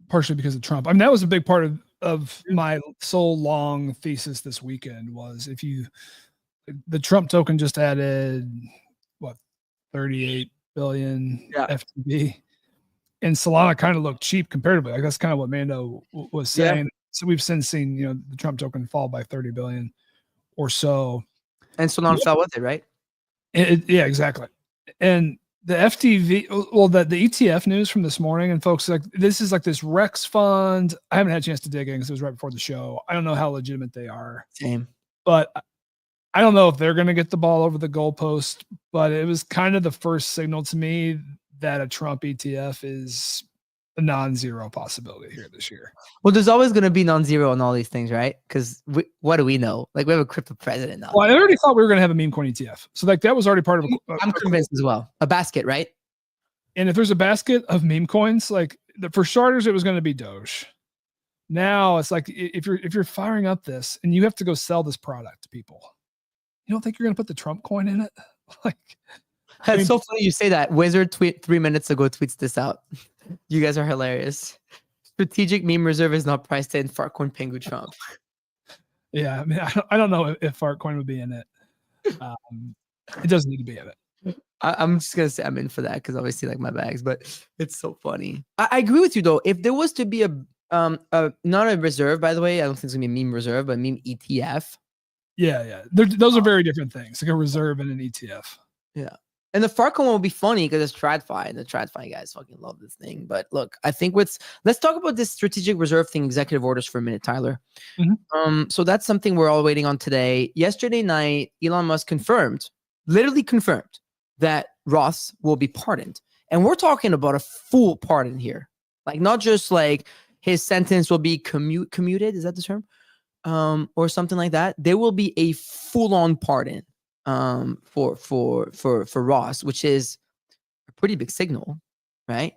partially because of Trump. I mean, that was a big part of my SOL long thesis this weekend was the Trump token just added what, 38 billion FTB, and Solana kind of looked cheap comparatively. Like that's kind of what Mando was saying. Yeah. So we've since seen, you know, the Trump token fall by 30 billion or so, and Solana fell with it, right? Yeah, exactly. And the FTV, well, the ETF news from this morning, and folks, like this is like this Rex fund. I haven't had a chance to dig in because it was right before the show. I don't know how legitimate they are. Same, but I don't know if they're going to get the ball over the goalpost, but it was kind of the first signal to me that a Trump ETF is a non-zero possibility here this year. Well, there's always going to be non-zero on all these things, right? Because what do we know? Like we have a crypto president now. Well, I already thought we were going to have a meme coin ETF. So like that was already part of I'm convinced as well. A basket, right? And if there's a basket of meme coins, like for starters, it was going to be Doge. Now it's like if you're firing up this and you have to go sell this product to people, you don't think you're going to put the Trump coin in it? Like, It's so funny you say that. Wizard 3 minutes ago tweets this out. You guys are hilarious. Strategic meme reserve is not priced in Fartcoin Pengu Trump. Yeah, I mean, I don't know if Fartcoin would be in it. It doesn't need to be in it. I'm just gonna say I'm in for that because obviously like my bags, but it's so funny. I agree with you though. If there was to be a not a reserve, by the way, I don't think it's gonna be a meme reserve, but a meme ETF. Yeah. Those are very different things, like a reserve and an ETF. Yeah. And the Fartcoin will be funny because it's TradFi, and the TradFi guys fucking love this thing. But look, I think let's talk about this strategic reserve thing, executive orders for a minute, Tyler. So that's something we're all waiting on today. Yesterday night, Elon Musk literally confirmed that Ross will be pardoned. And we're talking about a full pardon here. Like not just like his sentence will be commuted, is that the term? Or something like that. There will be a full-on pardon for Ross, which is a pretty big signal, right?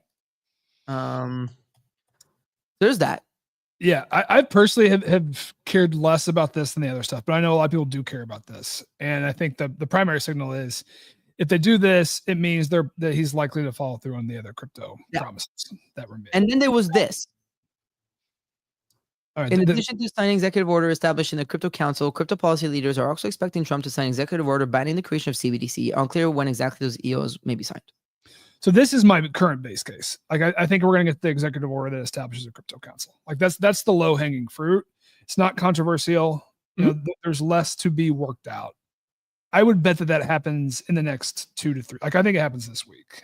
There's that. Yeah, I personally have cared less about this than the other stuff, but I know a lot of people do care about this. And I think the primary signal is if they do this, it means that he's likely to follow through on the other crypto promises that were made. And then there was this. All right, in addition to signing executive order establishing the crypto council, crypto policy leaders are also expecting Trump to sign executive order banning the creation of CBDC. Unclear when exactly those EOs may be signed. So this is my current base case. Like I think we're going to get the executive order that establishes a crypto council. Like that's the low hanging fruit. It's not controversial. You know, there's less to be worked out. I would bet that happens in the next 2 to 3. Like I think it happens this week.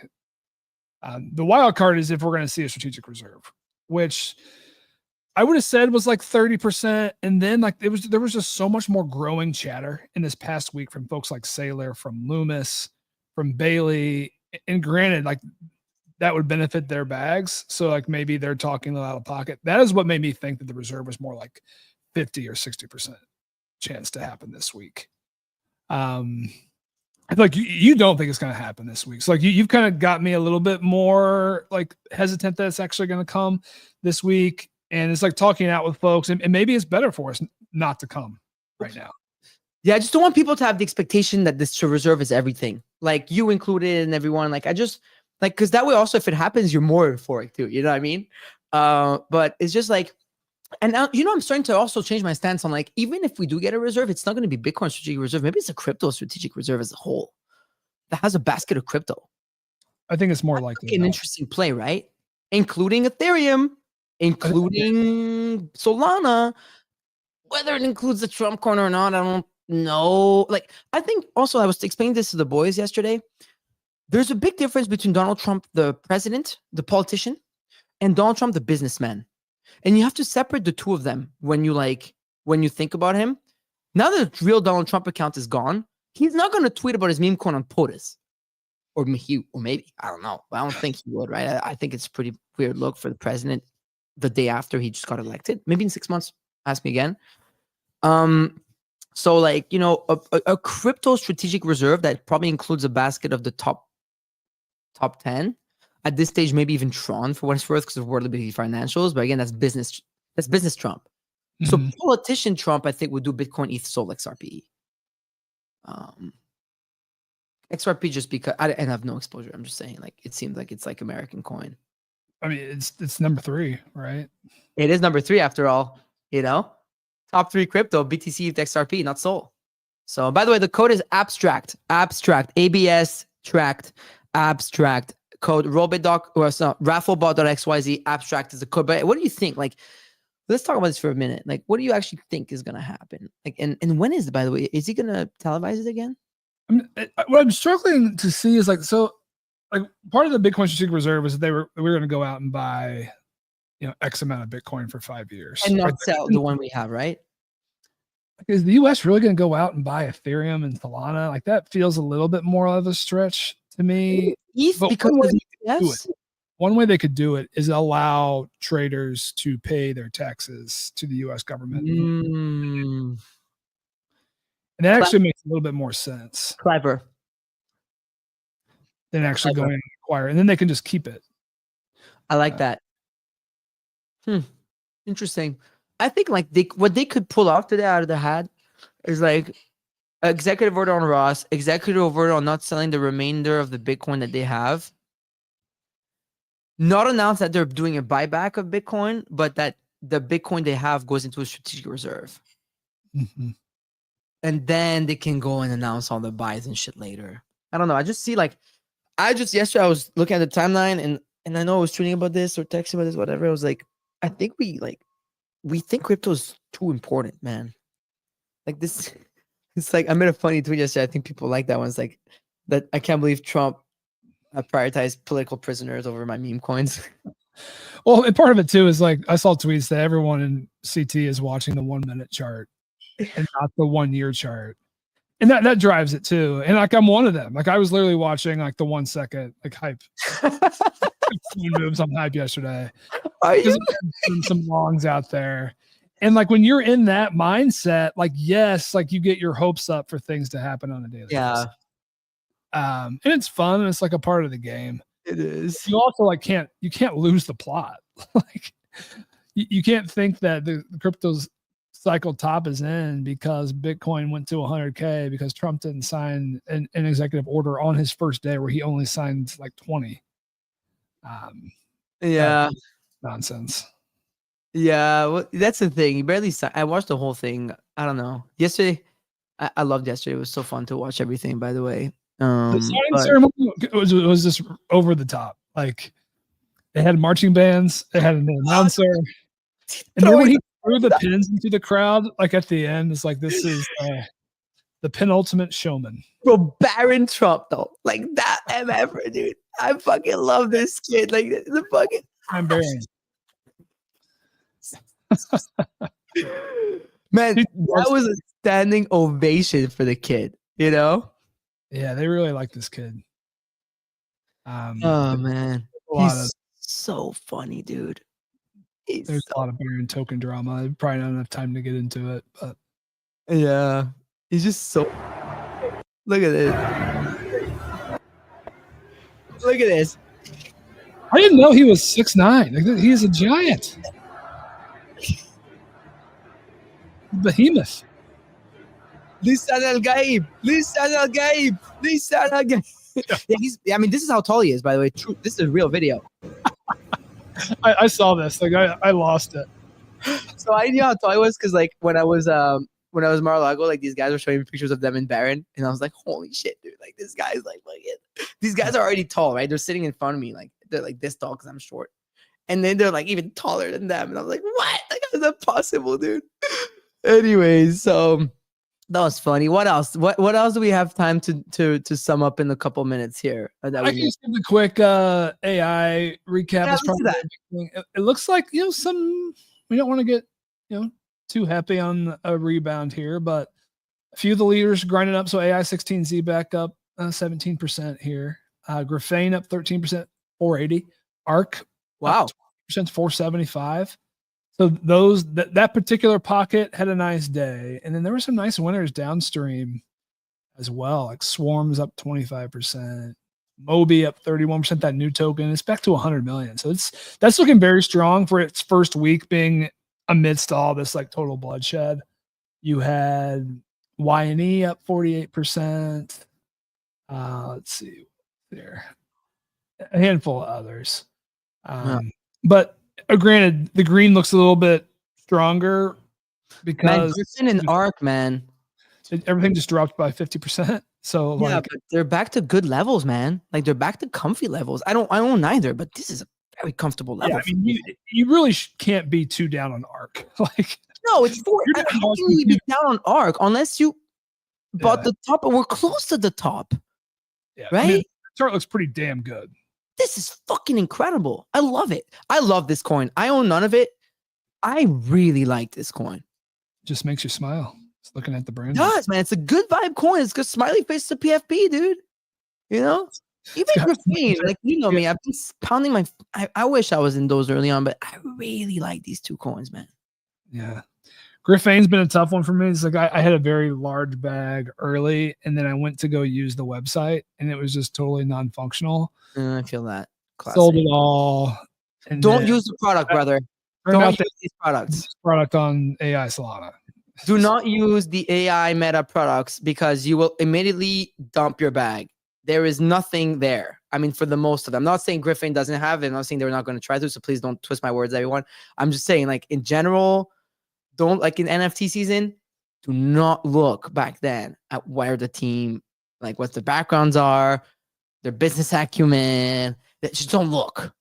The wild card is if we're going to see a strategic reserve, which I would have said was like 30%. And then like there was just so much more growing chatter in this past week from folks like Saylor, from Loomis, from Bailey. And granted, like that would benefit their bags. So like maybe they're talking a little out of pocket. That is what made me think that the reserve was more like 50 or 60% chance to happen this week. I feel like you don't think it's going to happen this week. So like you've kind of got me a little bit more like hesitant that it's actually going to come this week. And it's like talking out with folks, and maybe it's better for us not to come right now. Yeah, I just don't want people to have the expectation that this reserve is everything. Like you included and everyone. Like I just like because that way also if it happens, you're more euphoric too. You know what I mean? But it's just like, and now I'm starting to also change my stance on like even if we do get a reserve, it's not going to be Bitcoin strategic reserve. Maybe it's a crypto strategic reserve as a whole that has a basket of crypto. I think it's more likely an interesting play, right? Including Ethereum. Including Solana, whether it includes the Trump coin or not, I don't know. Like, I think also I was explaining this to the boys yesterday. There's a big difference between Donald Trump, the president, the politician, and Donald Trump, the businessman. And you have to separate the two of them when you think about him. Now that the real Donald Trump account is gone, he's not going to tweet about his meme coin on POTUS. Or maybe, I don't know. But I don't think he would, right? I think it's a pretty weird look for the president the day after he just got elected. Maybe in 6 months, ask me again. So like, a crypto strategic reserve that probably includes a basket of the top 10 at this stage, maybe even Tron for what it's worth because of Worldability financials. But again, that's business Trump. So politician Trump, I think, would do Bitcoin, ETH, SOL, XRP. XRP just because I have no exposure. I'm just saying, like, it seems like it's like American coin. I mean, it's number 3, right? It is number 3 after all, Top 3 crypto, BTC, ETH, XRP, not SOL. So by the way, the code is abstract, ABS tracked, abstract code, Robitdoc, or it's not, rafflebot.xyz, abstract is the code. But what do you think? Like, let's talk about this for a minute. Like, what do you actually think is going to happen? Like, and when is it, by the way, is he going to televise it again? I mean, what I'm struggling to see is like, so like part of the Bitcoin strategic reserve is that we were going to go out and buy, X amount of Bitcoin for 5 years. And not sell the one we have, right? Is the US really going to go out and buy Ethereum and Solana? Like that feels a little bit more of a stretch to me. One way they could do it is allow traders to pay their taxes to the US government. And that actually makes a little bit more sense. Clever. than actually going and acquire, and then they can just keep it. I like that. Interesting. I think like what they could pull off today out of the hat is like executive order on Ross, executive order on not selling the remainder of the Bitcoin that they have. Not announce that they're doing a buyback of Bitcoin, but that the Bitcoin they have goes into a strategic reserve. And then they can go and announce all the buys and shit later. I don't know. I just see like, yesterday I was looking at the timeline and I know I was tweeting about this or texting about this, whatever. I was like, I think we think crypto is too important, man. Like this, it's like, I made a funny tweet yesterday. I think people like that one. It's like that. I can't believe Trump prioritized political prisoners over my meme coins. Well, and part of it too is like, I saw tweets that everyone in CT is watching the 1 minute chart and not the 1 year chart. And that drives it too. And like, I'm one of them. Like I was literally watching like the 1 second, like hype moves on hype yesterday. Some longs out there. And like, when you're in that mindset, like, yes, like you get your hopes up for things to happen on a daily basis. And it's fun. And it's like a part of the game. It is. You also like can't lose the plot. Like you can't think that the crypto's cycle top is in because Bitcoin went to 100K because Trump didn't sign an executive order on his first day where he only signed like 20. Nonsense. Yeah, well, that's the thing. He barely signed. I watched the whole thing. I don't know. Yesterday, I loved yesterday. It was so fun to watch everything, by the way. The signing ceremony was just over the top. Like they had marching bands, they had an announcer, and then when he threw the pins into the crowd, like at the end, it's like this is the penultimate showman. Bro, Baron Trump though, like that MF, dude. I fucking love this kid. Like the fucking. I'm Baron. Man, that was a standing ovation for the kid. You know. Yeah, they really like this kid. Oh man, he's so funny, dude. There's a lot of Baron token drama. I probably not enough time to get into it, but yeah, he's just so. Look at this. Look at this. I didn't know he was 6'9". Like, he is a giant. Behemoth. Lisan Al Gaib. Yeah, I mean, this is how tall he is, by the way. True. This is a real video. I saw this. Like I lost it. So I knew how tall he was because like when I was Mar-a-Lago, like these guys were showing me pictures of them in Baron, and I was like, holy shit, dude! Like this guy's like these guys are already tall, right? They're sitting in front of me, like they're like this tall because I'm short, and then they're like even taller than them, and I was like, what? Like, how is that possible, dude? Anyways, so that was funny. What else? What else do we have time to sum up in a couple minutes here? I can just give a quick AI recap. It looks like we don't want to get too happy on a rebound here, but a few of the leaders grinding up. So AI 16Z back up 17% here. Graphane up 13%, 480. ARC, wow, 20%, 475. So that particular pocket had a nice day, and then there were some nice winners downstream as well. Like Swarms up 25%, Moby up 31%. That new token, it's back to 100 million. So that's looking very strong for its first week being amidst all this like total bloodshed. You had Y&E up 48%. Let's see there, a handful of others, but. Granted, the green looks a little bit stronger because Griffin and ARC, man, everything just dropped by 50%. So yeah, but they're back to good levels, man. Like they're back to comfy levels. I own neither, but this is a very comfortable level. Yeah, I mean, you really can't be too down on ARC. Like no, it's how can you be down on ARC unless you bought the top? We're close to the top, right? I mean, the chart looks pretty damn good. This is fucking incredible. I love it. I love this coin. I own none of it. I really like this coin. Just makes you smile. Just looking at the brand. It does, man. It's a good vibe coin. It's good smiley face to PFP, dude. You know? Even Graphene, like you know me, I've been pounding my I wish I was in those early on, but I really like these two coins, man. Yeah. Griffane's been a tough one for me. It's like I had a very large bag early, and then I went to go use the website, and it was just totally non-functional. I feel that. Classic. Sold it all. And Don't use the product, brother. Don't use these products. Product on AI Solana. Do not use the AI meta products because you will immediately dump your bag. There is nothing there. I mean, for the most of them. I'm not saying Griffin doesn't have it. I'm not saying they're not going to try to, so please don't twist my words, everyone. I'm just saying, like, in general, don't, like in NFT season, do not look back then at where the team, like what the backgrounds are, their business acumen. Just don't look.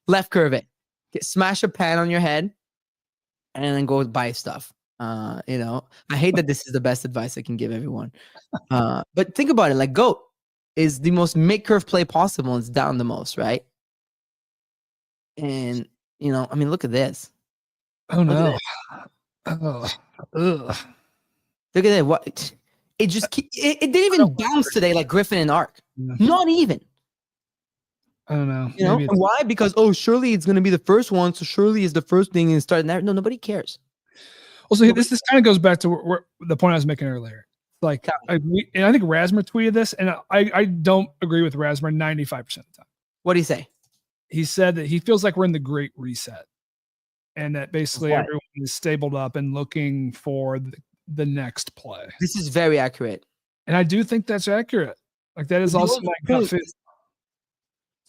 Left curve it. Smash a pan on your head and then go buy stuff. You know, I hate that this is the best advice I can give everyone. But think about it, like GOAT is the most make curve play possible and it's down the most, right? And you know, I mean, look at this. Oh no. Look at that. What it just it didn't even bounce today like Griffin and Ark. Not even. I don't know. You know why? Because surely it's gonna be the first one, so surely it's the first thing and starting there. No, nobody cares. Also, this kind of goes back to the point I was making earlier. Like, I think Rasmer tweeted this, and I don't agree with Rasmer 95% of the time. What did he say? He said that he feels like we're in the Great Reset, and that basically everyone is stabled up and looking for the next play. This is very accurate, and I do think that's accurate. Like that is also my gut feel.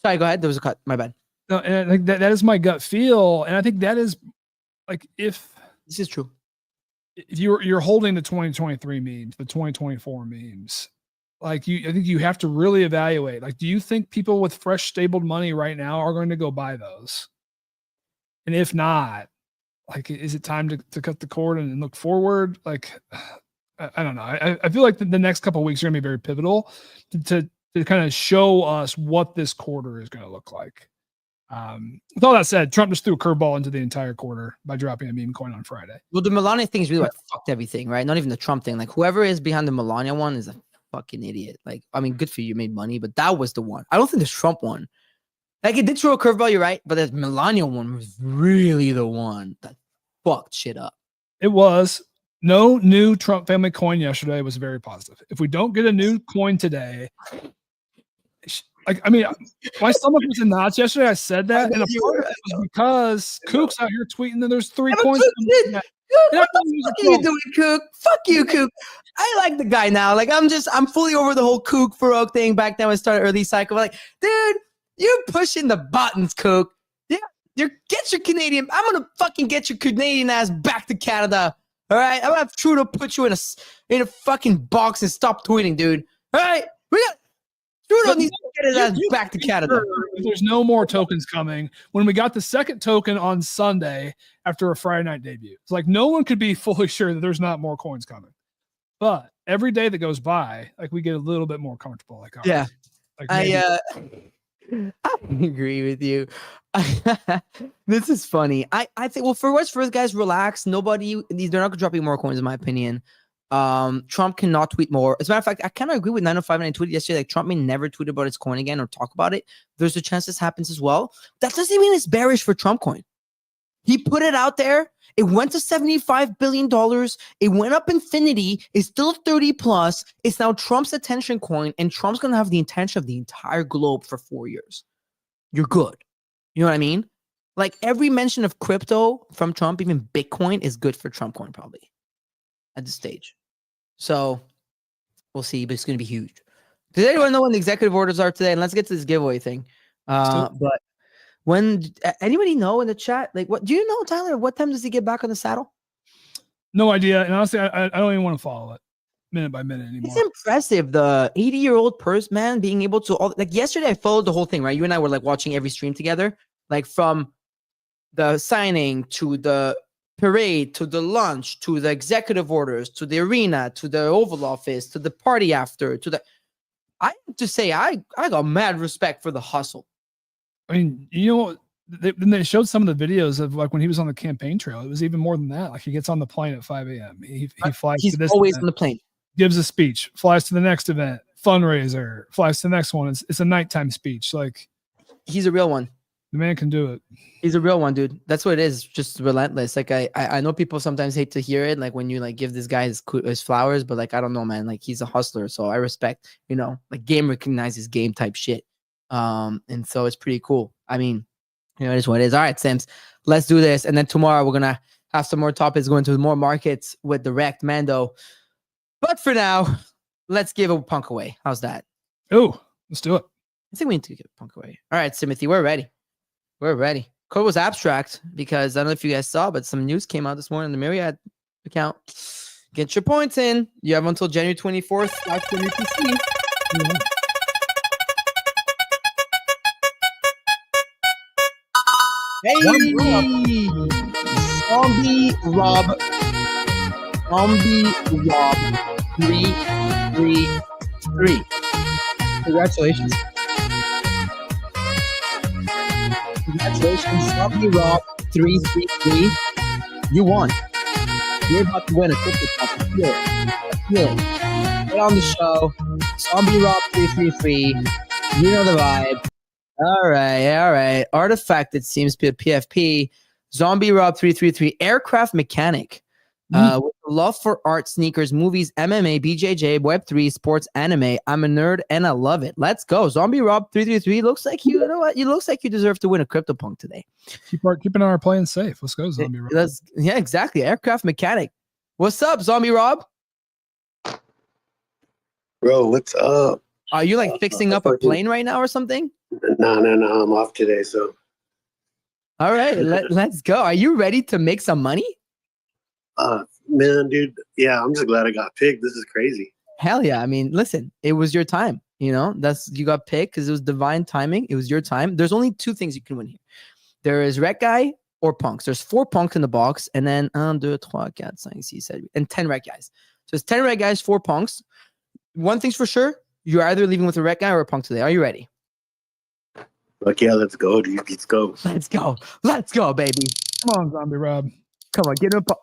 Sorry, go ahead. There was a cut. My bad. No, and I think that is my gut feel, and I think that is like if this is true. If you're holding the 2023 memes, the 2024 memes, like I think you have to really evaluate. Like, do you think people with fresh stabled money right now are going to go buy those? And if not, like, is it time to cut the cord and look forward? Like, I don't know. I feel like the next couple of weeks are going to be very pivotal to kind of show us what this quarter is going to look like. With all that said, Trump just threw a curveball into the entire quarter by dropping a meme coin on Friday. Well, the Melania thing is really what fucked everything, right? Not even the Trump thing. Like, whoever is behind the Melania one is a fucking idiot. Like, I mean, good for you, made money, but that was the one. I don't think the Trump one. Like, it did throw a curveball, you're right, but the Melania one was really the one that fucked shit up. It was. No new Trump family coin yesterday was very positive. If we don't get a new coin today, like, I mean, my stomach was in knots yesterday. I said that, and a part of it was because Kook's out here tweeting that there's 3 coins. What the fuck are you doing, Kook? Fuck you, Kook. I like the guy now. Like, I'm fully over the whole Kook Farouk thing back then when I started early cycle. Like, dude, you're pushing the buttons, Kook. Yeah, get your Canadian. I'm gonna fucking get your Canadian ass back to Canada. All right, I'm gonna have Trudeau put you in a fucking box and stop tweeting, dude. All right, we got. Trudeau needs to get his ass back to Canada. There's no more tokens coming. When we got the second token on Sunday after a Friday night debut, it's like no one could be fully sure that there's not more coins coming. But every day that goes by, like we get a little bit more comfortable. Like, yeah, like I agree with you. This is funny. I think, well, for what's first, guys, relax. They're not dropping more coins, in my opinion. Trump cannot tweet more. As a matter of fact, I kind of agree with 905 and I tweeted yesterday, like Trump may never tweet about his coin again or talk about it. There's a chance this happens as well. That doesn't mean it's bearish for Trump coin. He put it out there. It went to $75 billion. It went up infinity. It's still 30 plus. It's now Trump's attention coin, and Trump's going to have the attention of the entire globe for 4 years. You're good. You know what I mean? Like, every mention of crypto from Trump, even Bitcoin, is good for Trump coin probably at this stage. So we'll see, but it's going to be huge. Does anyone know when the executive orders are today? And let's get to this giveaway thing. But when anybody know in the chat, like, what do you know, Tyler? What time does he get back on the saddle? No idea. And honestly, I don't even want to follow it minute by minute anymore. It's impressive. The 80-year-old person, man, being able to like yesterday, I followed the whole thing, right? You and I were like watching every stream together, like from the signing to the parade to the lunch to the executive orders to the arena to the Oval Office to the party after to the. I have to say, I got mad respect for the hustle. I mean, you know, they showed some of the videos of like when he was on the campaign trail. It was even more than that. Like he gets on the plane at 5 a.m. He flies. He's to this always event, on the plane. gives a speech, flies to the next event, fundraiser, flies to the next one. It's a nighttime speech. Like he's a real one. The man can do it. He's a real one, dude. That's what it is. Just relentless. Like I know people sometimes hate to hear it, like when you like give this guy his flowers, but like I don't know, man. Like he's a hustler, so I respect. Like game recognizes game type shit. And so it's pretty cool. I mean, it is what it is. All right, Sims, let's do this, and then tomorrow we're gonna have some more topics, go into more markets with direct Mando. But for now, let's give a punk away. How's that? Oh, let's do it. I think we need to give a punk away. All right, Timothy, we're ready. We're ready. Code was abstract because I don't know if you guys saw, but some news came out this morning on the Myriad account. Get your points in. You have until January 24th. Watch the new PC. Hey! Zombie Rob. 333. Congratulations. Congratulations, Zombie Rob 333. You won. You're about to win a crypto top. Feel it. Get on the show. Zombie Rob 333. You know the vibe. All right. Artifact, it seems to be a PFP. Zombie Rob 333. Aircraft mechanic. With a love for art, sneakers, movies, MMA, BJJ, Web3, sports, anime. I'm a nerd and I love it. Let's go. Zombie Rob 333. Looks like you know what? It looks like you deserve to win a CryptoPunk today. Keeping our plane safe. Let's go, Zombie Rob. Yeah, exactly. Aircraft mechanic. What's up, Zombie Rob? Bro, what's up? Are you like fixing up a plane right now or something? No. I'm off today, so. All right, let's go. Are you ready to make some money? Man, dude. Yeah, I'm just glad I got picked. This is crazy. Hell yeah. I mean, listen, it was your time. You got picked because it was divine timing. It was your time. There's only two things you can win here. There is Rec Guy or Punks. There's 4 Punks in the box, and then 1, 2, 3, 4, 5, 6, 7, and 10 Rec Guys. So it's 10 Rec Guys, 4 Punks. One thing's for sure, you're either leaving with a Rec Guy or a Punk today. Are you ready? Like, yeah, let's go, dude. Let's go. Let's go, baby. Come on, Zombie Rob. Come on, get him up.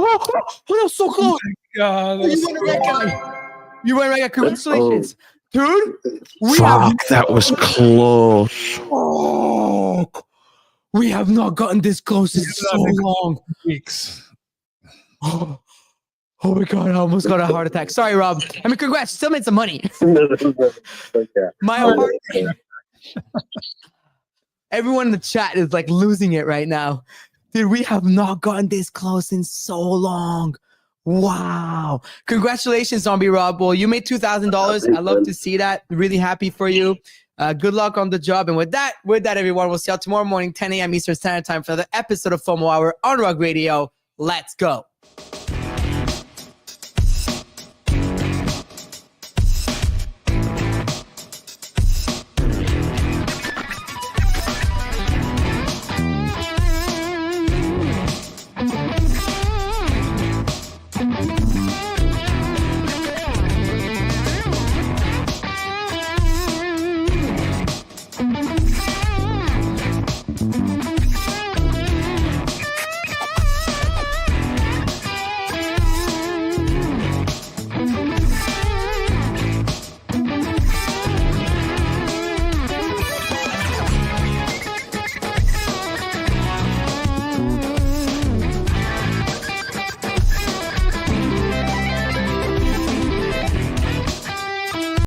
Oh, that was so close. God, You won a Rec Guy. You won a Rec Guy. Congratulations. Dude, that was close. We have not gotten this close in so long. Weeks. Oh my God, I almost got a heart attack. Sorry, Rob. I mean, congrats. Still made some money. Okay. My heart. Everyone in the chat is like losing it right now. Dude, we have not gotten this close in so long. Wow. Congratulations, Zombie Rob. Well, you made $2,000. I love to see that. Really happy for you. Good luck on the job. And with that, everyone, we'll see you tomorrow morning, 10 a.m. Eastern Standard Time for another episode of FOMO Hour on Rug Radio. Let's go.